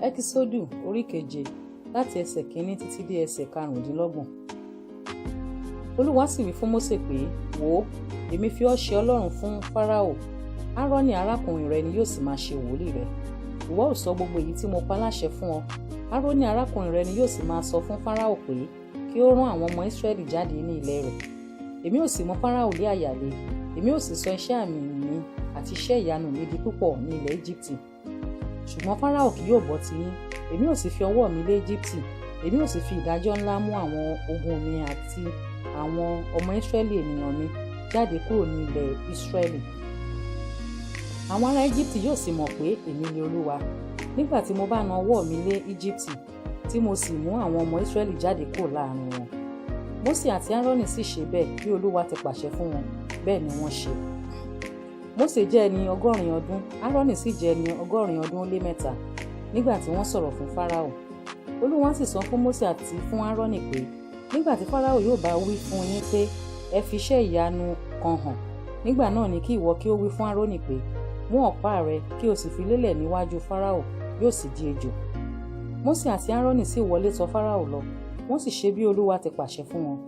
Ẹ́kísódù orí 7 láti ẹsẹ̀ 1 títí dé ẹsẹ̀ 25. Olúwa sì wí fún Mósè pé, wò ó, èmi fi ọ́ ṣe Ọlọ́run fún Fáráò. Áárónì arákùnrin rẹ ni yóò sì máa ṣe wòlíì rẹ. Ìwọ ó sọ gbogbo èyí tí mo pa láṣẹ fún ọ. Áárónì arákùnrin rẹ ni yóò sì máa sọ fún Fáráò pé kí ó rán àwọn ọmọ Ísírẹ́lì jáde ní ilẹ̀ rẹ̀. Èmi ó sì mú Fáráò lé àyà le. Èmi ó sì sọ iṣẹ́ àmì mi àti iṣẹ́ ìyanu mi di púpọ̀ ní ilẹ̀ Íjíbítì. Ṣùgbọ́n Fáráò kì yóò gbọ́ ti yín. Èmi ó sì fi ọwọ́ mi lé Íjíbítì. Èmi ó sì fi ìdájọ́ ńlá mú àwọn ogun mi àti àwọn ọmọ Ísírẹ́lì ènìyàn mi jáde kúrò ní ilẹ̀ Ísírẹ́lì. Àwọn ará Íjíbítì yóò sì mọ̀ pé èmi ni Olúwa nígbà tí mo bá na ọwọ́ mi lé Íjíbítì tí mo sì mú àwọn ọmọ Ísírẹ́lì jáde kúrò láàrin wọn. Mósè àti Áárónì sì ṣe bẹ́ẹ̀ bí Olúwa ti pàṣẹ fún wọn, bẹ́ẹ̀ ni wọ́n ṣe. Mósè jẹ́ ẹni 100 ọdún, Áárónì sì jẹ́ ẹni 100 ọdún ó lé 3 nígbà tí wọ́n sọ̀rọ̀ fún Fáráò. Olúwa sì sọ fún Mósè àti fún Áárónì pé nígbà tí Fáráò yóò bá wí fún yín pé ẹ fi iṣẹ́ ìyanu kan hàn, nígbà náà ni kí ìwọ kí ó wí fún Áárónì pé mú ọ̀pá rẹ kí o sì fi lélẹ̀ níwájú Fáráò, yóò sì di ejò. Mósè àti Áárónì sì wọlé tọ̀ Fáráò lọ, wọ́n sì ṣe bí Olúwa ti pàṣẹ fún wọn.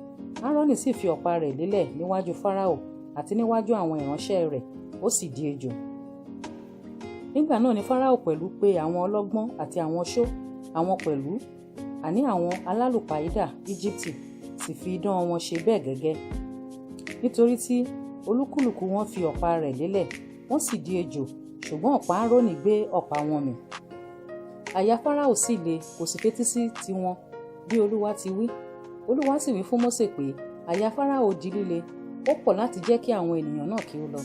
Áárónì sì fi ọ̀pá rẹ̀ lélẹ̀ níwájú Fáráò àti níwájú àwọn ìránṣẹ́ rẹ̀, ó sì di ejò. Nígbà náà ni Fáráò pẹ̀lú pé àwọn ọlọ́gbọ́n àti àwọn oṣó, àwọn pẹ̀lú, àní àwọn alálùpàídà Íjíbítì sì fi idán wọn ṣe bẹ́ẹ̀ gẹ́gẹ́. Nítorí tí olúkúlùkù wọn fi ọ̀pá rẹ̀ lélẹ̀, wọ́n sì di ejò, ṣùgbọ́n ọ̀pá Áárónì gbé ọ̀pá wọn mì. Àyà Fáráò sì le, kò sì fetí sí tiwọn bí Olúwa ti wí. Olúwa sì wí fún Mósè pé àyà Fáráò di líle, ó pọ̀ láti jẹ́ kí àwọn ènìyàn náà kí ó lọ.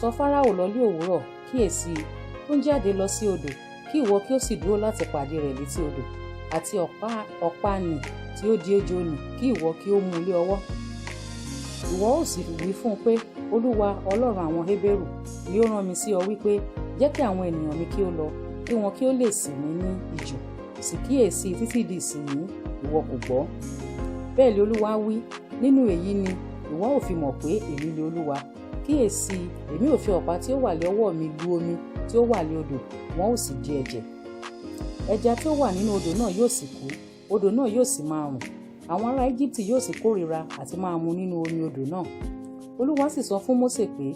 Tọ̀ Fáráò lọ ní òwúrọ̀, kíyèsí ó ń jáde lọ sí odò, kí ìwọ kí ó sì dúró láti pàdé rẹ̀ létí odò, àti ọ̀pá nì tí ó di ejò nì kí ìwọ kí ó mú lé ọwọ́. Ìwọ ó sì wí fún un pé Olúwa Ọlọ́run àwọn Hébérù ni ó rán mi sí ọ wípé jẹ́ kí àwọn ènìyàn mi kí ó lọ, kí wọn kí ó lè sìn mí ní ijù. Sì kíyèsí títí di ìsinyìí ìwọ kò gbọ́. Bẹ́ẹ̀ ni Olúwa wí, nínú èyí ni ìwọ ó fi mọ̀ pé èmi ni Olúwa. Kíyèsí, èmi ó fi ọ̀pá tí ó wà lé ọwọ́ mi lu omi tí ó wà lé odò, wọn ó sì di ẹ̀jẹ̀. Ẹja tí ó wà nínú odò náà yóò sì kú, odò náà yóò sì máa rùn. Àwọn ará Íjíbítì yóò sì kórìíra àti máa mu nínú omi odò náà. Olúwa sì sọ fún Mósè pé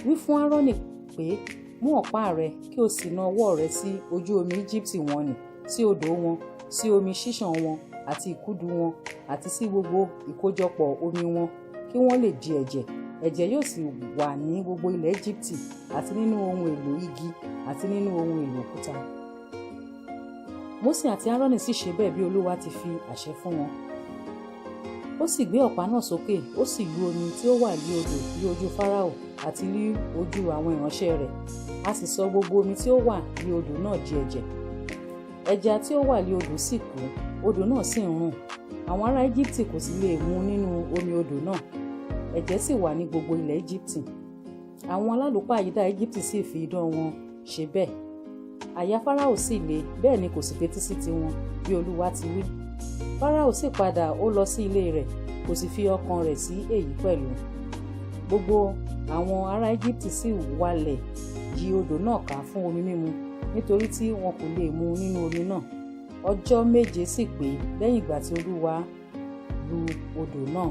wí fún Áárónì pé mú ọ̀pá rẹ kí o sì na ọwọ́ rẹ sí ojú omi Íjíbítì wọn nì, sí odò wọn, sí omi ṣíṣàn wọn àti ìkúdù wọn àti sí gbogbo ìkójọpọ̀ omi wọn, kí wọ́n lè di ẹ̀jẹ̀. Ẹ̀jẹ̀ yóò sì wà ní gbogbo ilẹ̀ Íjíbítì àti nínú ohun èlò igi àti nínú ohun èlò òkúta. Mósè àti Áárónì sì ṣe bẹ́ẹ̀ bí Olúwa ti fi àṣẹ fún wọn. Ó sì gbé ọ̀pá náà sókè, ó sì lu omi tí ó wà ní odò ní ojú Fáráò àti ní ojú àwọn ìránṣẹ́ rẹ̀. A sì sọ gbogbo omi tí ó wà ní odò náà di ẹ̀jẹ̀. Ẹja tí ó wà ní odò sì kú, odò náà sì ń rùn. Àwọn ará Íjíbítì kò sì lè mu nínú omi odò náà. Ẹ̀jẹ̀ sì wà ní gbogbo ilẹ̀ Íjíbítì. Àwọn alálùpàídà Íjíbítì sì fi idán wọn ṣe bẹ́ẹ̀. Àyà Fáráò sì le, bẹ́ẹ̀ ni kò sì fetí sí tiwọn bí Olúwa ti wí. Fáráò sì padà ó lọ sí ilé rẹ̀, kò sì fi ọkàn rẹ̀ sí èyí pẹ̀lú. Gbogbo àwọn ará Íjíbítì sì wálẹ̀ yí odò náà ká fún omi mímu, nítorí tí wọn kò lè mu nínú omi náà. Ọjọ́ 7 sì pé lẹ́yìn ìgbà tí Olúwa lu odò náà.